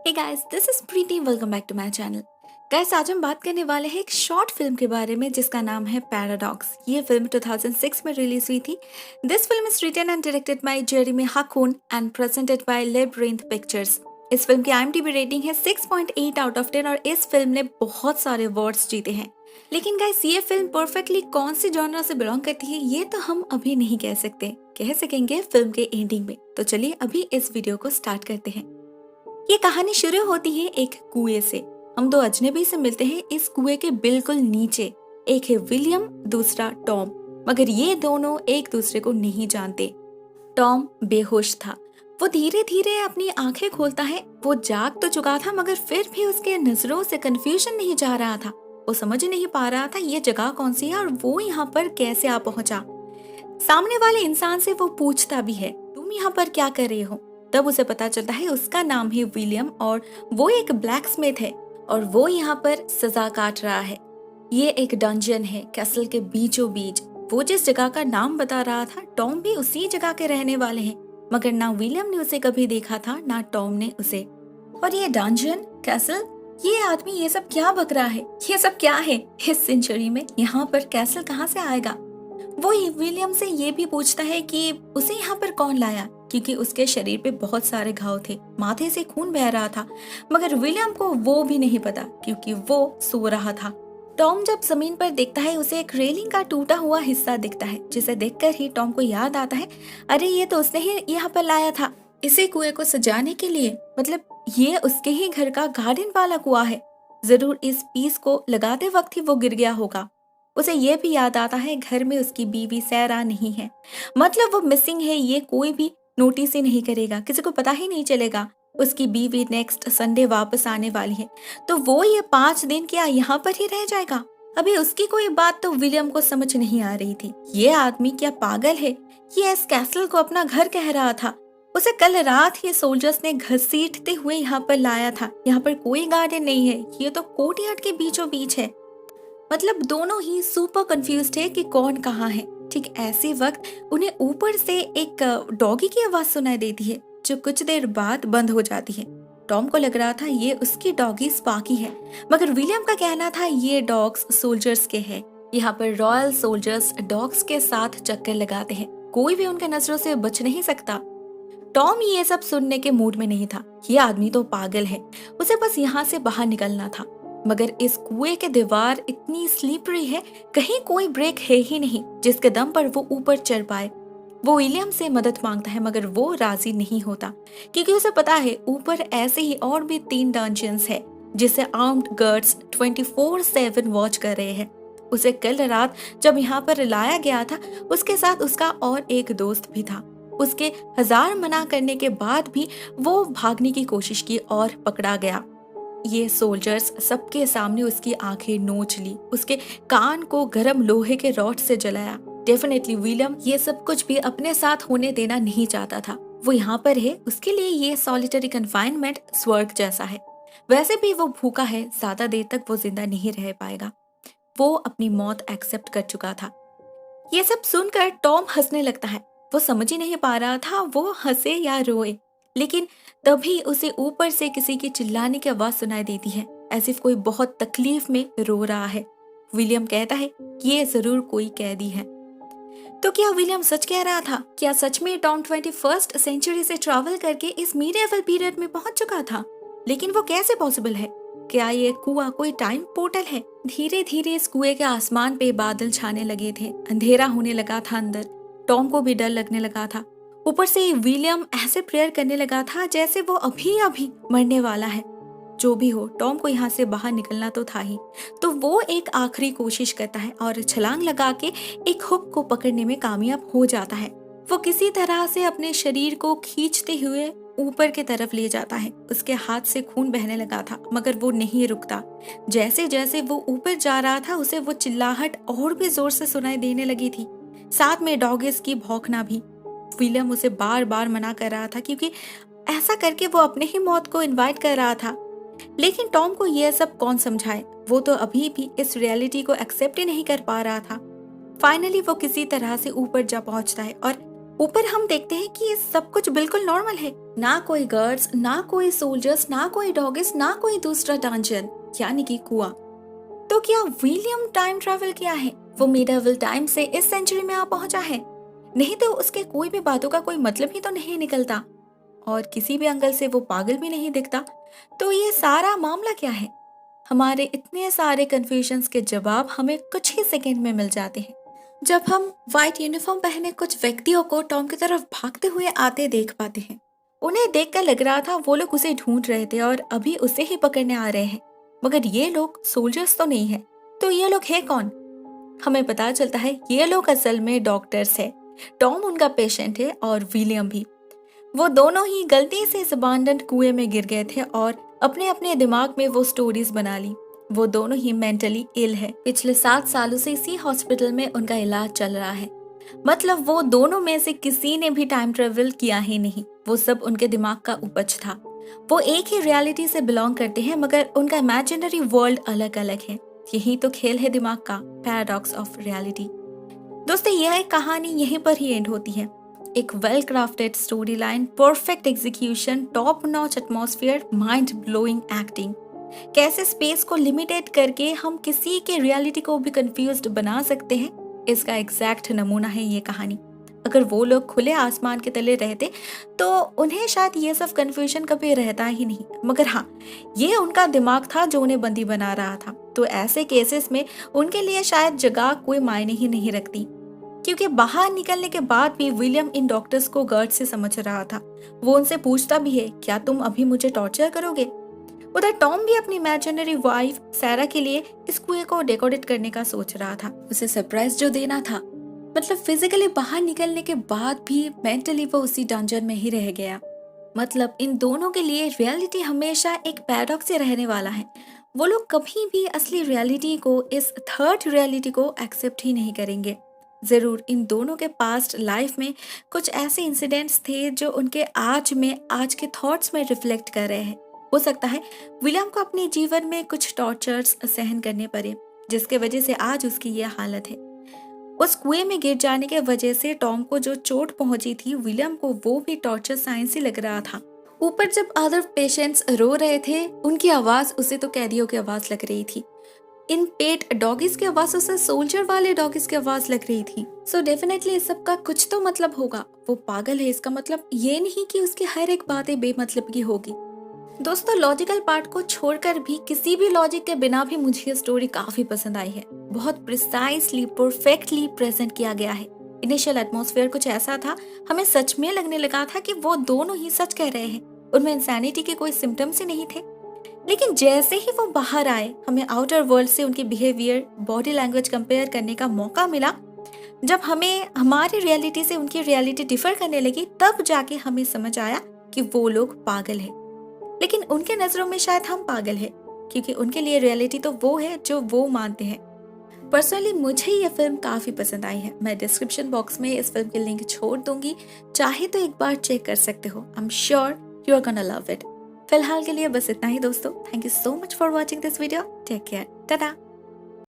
Hey guys, this is Preeti. Welcome back to my channel. Guys, आज हम बात करने वाले हैं एक शॉर्ट फिल्म के बारे में जिसका नाम है पैराडॉक्स। ये फिल्म 2006 में रिलीज हुई थी। This film is written and directed by Jeremy Hakoon and presented by Labyrinth pictures. इस फिल्म की IMDb रेटिंग है 6.8 आउट ऑफ 10 और इस फिल्म ने बहुत सारे अवार्ड्स जीते हैं। लेकिन गाइस, ये फिल्म परफेक्टली कौन सी जॉनरा से बिलोंग करती है ये तो हम अभी नहीं कह सकते, कह सकेंगे फिल्म के एंडिंग में। तो चलिए अभी इस वीडियो को स्टार्ट करते हैं। ये कहानी शुरू होती है एक कुएं से। हम दो अजनबी से मिलते हैं इस कुएं के बिल्कुल नीचे। एक है विलियम, दूसरा टॉम, मगर ये दोनों एक दूसरे को नहीं जानते। टॉम बेहोश था। वो धीरे धीरे अपनी आंखें खोलता है। वो जाग तो चुका था मगर फिर भी उसके नजरों से कंफ्यूजन नहीं जा रहा था। वो समझ नहीं पा रहा था ये जगह कौन सी है और वो यहाँ पर कैसे आ पहुंचा। सामने वाले इंसान से वो पूछता भी है, तुम यहाँ पर क्या कर रहे हो? तब उसे पता चलता है उसका नाम है विलियम और वो एक ब्लैकस्मिथ है और वो यहाँ पर सजा काट रहा है। ये एक डंजन है कैसल के बीचों बीच। वो जिस जगह का नाम बता रहा था, टॉम भी उसी जगह के रहने वाले हैं, मगर ना विलियम ने उसे कभी देखा था ना टॉम ने उसे। और ये डंजन कैसल, ये आदमी ये सब क्या बक रहा है? ये सब क्या है? इस सेंचुरी में यहाँ पर कैसल कहाँ से आएगा? वो विलियम से ये भी पूछता है कि उसे यहाँ पर कौन लाया, क्योंकि उसके शरीर पे बहुत सारे घाव थे, माथे से खून बह रहा था। मगर विलियम को वो भी नहीं पता क्योंकि वो सो रहा था। टॉम जब जमीन पर देखता है उसे एक रेलिंग का टूटा हुआ हिस्सा दिखता है, जिसे देखकर ही टॉम को याद आता है, अरे ये तो उसने ही यहाँ पर लाया था इसे कुएं को सजाने के लिए। मतलब ये उसके ही घर का गार्डन वाला कुआं है। जरूर इस पीस को लगाते वक्त ही वो गिर गया होगा। उसे ये भी याद आता है घर में उसकी बीवी सैरा नहीं है, मतलब वो मिसिंग है। ये कोई भी नोटिस ही नहीं करेगा, किसी को पता ही नहीं चलेगा। उसकी बीवी नेक्स्ट संडे वापस आने वाली है, तो वो ये 5 दिन क्या यहाँ पर ही रह जाएगा? अभी उसकी कोई बात तो विलियम को समझ नहीं आ रही थी। ये आदमी क्या पागल है? ये इस कैसल को अपना घर कह रहा था। उसे कल रात ही सोल्जर्स ने घसीटते हुए यहाँ पर लाया था। यहाँ पर कोई गार्डन नहीं है, ये तो कोर्टयार्ड के बीचों बीच है। मतलब दोनों ही सुपर कंफ्यूज्ड है कि कौन कहाँ है। ठीक ऐसे वक्त उन्हें ऊपर से एक डॉगी की आवाज सुनाई देती है, जो कुछ देर बाद बंद हो जाती है। टॉम को लग रहा था ये उसकी डॉगी स्पार्की है, मगर विलियम का कहना था ये डॉग्स सोल्जर्स के हैं। यहाँ पर रॉयल सोल्जर्स डॉग्स के साथ चक्कर लगाते हैं, कोई भी उनके नजरों से बच नहीं सकता। टॉम ये सब सुनने के मूड में नहीं था। ये आदमी तो पागल है, उसे बस यहाँ से बाहर निकलना था। मगर इस कुएं के दीवार इतनी स्लिपरी है, कहीं कोई ब्रेक है ही नहीं जिसके दम पर वो ऊपर चढ़ पाए। वो विलियम से मदद मांगता है मगर वो राजी नहीं होता, क्योंकि उसे पता है ऊपर ऐसे ही और भी 3 डंजन्स है जिसे आर्म्ड गार्ड्स 24/7 वॉच कर रहे हैं। उसे कल रात जब यहाँ पर लाया गया था, उसके साथ उसका और एक दोस्त भी था। उसके 1000 मना करने के बाद भी वो भागने की कोशिश की और पकड़ा गया। ये सोल्जर्स सबके सामने उसकी आंखें नोच ली, उसके कान को गर्म लोहे के रॉड से जलाया। डेफिनेटली विलियम ये सब कुछ भी अपने साथ होने देना नहीं चाहता था। वो यहाँ पर है, उसके लिए ये सॉलिटरी कन्फाइनमेंट स्वर्ग जैसा है। वैसे भी वो भूखा है, ज्यादा देर तक वो जिंदा नहीं रह पाएगा। वो अपनी मौत एक्सेप्ट कर चुका था। ये सब सुनकर टॉम हंसने लगता है। वो समझ ही नहीं पा रहा था वो हंसे या रोए। लेकिन तभी उसे ऊपर से किसी की चिल्लाने की आवाज सुनाई देती है, ऐसे कोई बहुत तकलीफ में रो रहा है। विलियम कहता है ये जरूर कोई कैदी है। तो क्या विलियम सच कह रहा था? क्या सच में टॉम 21st सेंचुरी से ट्रैवल करके इस मीडिएवल पीरियड में पहुंच चुका था? लेकिन वो कैसे पॉसिबल है? क्या ये कुआं कोई टाइम पोर्टल है? धीरे धीरे इस कुएं के आसमान पे बादल छाने लगे थे, अंधेरा होने लगा था अंदर। टॉम को भी डर लगने लगा था। ऊपर से विलियम ऐसे प्रेयर करने लगा था जैसे वो अभी अभी मरने वाला है। जो भी हो, टॉम को यहाँ से बाहर निकलना तो था ही। तो वो एक आखिरी कोशिश करता है और छलांग लगा के एक हुक को पकड़ने में कामयाब हो जाता है। वो किसी तरह से अपने शरीर को खींचते हुए ऊपर की तरफ ले जाता है। उसके हाथ से खून बहने लगा था मगर वो नहीं रुकता। जैसे जैसे वो ऊपर जा रहा था उसे वो चिल्लाहट और भी जोर से सुनाई देने लगी थी, साथ में डॉगेस की भौंकना भी। विलियम उसे बार बार मना कर रहा था, क्योंकि ऐसा करके वो अपने ही मौत को इनवाइट कर रहा था। लेकिन टॉम को यह सब कौन समझाए, वो तो अभी भी इस रियलिटी को एक्सेप्ट ही नहीं कर पा रहा था। फाइनली वो किसी तरह से ऊपर जा पहुंचता है और ऊपर हम देखते हैं कि ये सब कुछ बिल्कुल नॉर्मल है, ना कोई गार्ड्स, ना कोई सोल्जर्स, ना कोई डॉगिस, ना कोई दूसरा डंजन यानी कि कुआं। तो क्या विलियम टाइम ट्रैवल किया है? वो मिडिवल टाइम से इस सेंचुरी में आ पहुंचा है? नहीं तो उसके कोई भी बातों का कोई मतलब ही तो नहीं निकलता, और किसी भी एंगल से वो पागल भी नहीं दिखता। तो ये सारा मामला क्या है? हमारे इतने सारे कंफ्यूजन्स के जवाब हमें कुछ ही सेकंड में मिल जाते हैं जब हम व्हाइट यूनिफॉर्म पहने कुछ व्यक्तियों को टॉम की तरफ भागते हुए आते देख पाते हैं। उन्हें देखकर लग रहा था वो लोग उसे ढूंढ रहे थे और अभी उसे ही पकड़ने आ रहे हैं, मगर ये लोग सोल्जर्स तो नहीं है। तो ये लोग है कौन? हमें पता चलता है ये लोग असल में डॉक्टर्स है। टॉम उनका पेशेंट है और विलियम भी। वो दोनों ही गलती से इस अबांडन्ड कुएं में गिर गए थे और अपने अपने दिमाग में वो स्टोरीज बना ली। वो दोनों ही मेंटली इल है। पिछले 7 सालों से इसी हॉस्पिटल में उनका इलाज चल रहा है। मतलब वो दोनों में से किसी ने भी टाइम ट्रेवल किया ही नहीं, वो सब उनके दिमाग का उपज था। वो एक ही रियलिटी से बिलोंग करते हैं मगर उनका इमेजिनरी वर्ल्ड अलग अलग है। यही तो खेल है दिमाग का, पैराडॉक्स ऑफ रियलिटी। दोस्तों यह कहानी यहीं पर ही एंड होती है। एक well crafted story line, perfect execution, top notch atmosphere, mind blowing acting. कैसे स्पेस को लिमिटेड करके हम किसी के रियलिटी को भी कंफ्यूज्ड बना सकते हैं, इसका एग्जैक्ट नमूना है ये कहानी। अगर वो लोग खुले आसमान के तले रहते तो उन्हें शायद ये सब कंफ्यूजन कभी रहता ही नहीं, मगर हाँ, ये उनका दिमाग था जो उन्हें बंदी बना रहा था। तो ऐसे केसेस में उनके लिए शायद जगह कोई मायने ही नहीं रखती, क्योंकि बाहर निकलने के बाद भी विलियम इन डॉक्टर्स को गर्ड से समझ रहा था। वो उनसे पूछता भी है, क्या तुम अभी मुझे टॉर्चर करोगे? उधर टॉम भी अपनी इमेजिनरी वाइफ सैरा के लिए इस कुएं को डेकोरेट करने का सोच रहा था, उसे सरप्राइज जो देना था। मतलब फिजिकली बाहर निकलने के बाद भी मेंटली वो उसी डंजन में ही रह गया। मतलब इन दोनों के लिए रियलिटी हमेशा एक पैराडॉक्स ही रहने वाला है। वो लोग कभी भी असली रियलिटी को, इस थर्ड रियलिटी को एक्सेप्ट ही नहीं करेंगे। जरूर इन दोनों के पास्ट लाइफ में कुछ ऐसे इंसिडेंट्स थे जो उनके आज के थॉट्स में रिफ्लेक्ट कर रहे हैं। हो सकता है विलियम को अपने जीवन में कुछ टॉर्चर्स सहन करने पड़े, जिसके वजह से आज उसकी यह हालत है। उस कुएं में गिर जाने के वजह से टॉम को जो चोट पहुंची थी, विलियम को वो भी टॉर्चर साइंस ही लग रहा था। ऊपर जब अदर पेशेंट्स रो रहे थे, उनकी आवाज उसे तो कैदियों की आवाज लग रही थी। इन पेट डॉगिस की आवाज उसे सोल्जर वाले डॉगिस की आवाज लग रही थी। सो डेफिनेटली इस सब का कुछ तो मतलब होगा। वो पागल है, इसका मतलब ये नहीं कि उसकी हर एक बातें बेमतलब की होगी। दोस्तों लॉजिकल पार्ट को छोड़कर भी, किसी भी लॉजिक के बिना भी मुझे ये स्टोरी काफी पसंद आई है। बहुत प्रिसाइसली, परफेक्टली प्रेजेंट किया गया है। इनिशियल एटमॉस्फेयर कुछ ऐसा था, हमें सच में लगने लगा था कि वो दोनों ही सच कह रहे हैं, उनमें इंसैनिटी के कोई सिम्टम्स ही नहीं थे। लेकिन जैसे ही वो बाहर आए, हमें आउटर वर्ल्ड से उनके बिहेवियर, बॉडी लैंग्वेज कंपेयर करने का मौका मिला। जब हमें हमारी रियलिटी से उनकी रियलिटी डिफर करने लगी, तब जाके हमें समझ आया कि वो लोग पागल है। लेकिन उनके नजरों में शायद हम पागल हैं, क्योंकि उनके लिए रियलिटी तो वो है जो वो मानते हैं। पर्सनली मुझे ये फिल्म काफी पसंद आई है। मैं डिस्क्रिप्शन बॉक्स में इस फिल्म की लिंक छोड़ दूंगी, चाहे तो एक बार चेक कर सकते हो। I am sure you are gonna love it. फिलहाल के लिए बस इतना ही दोस्तों। Thank you so much for watching this video. Take care, Tata.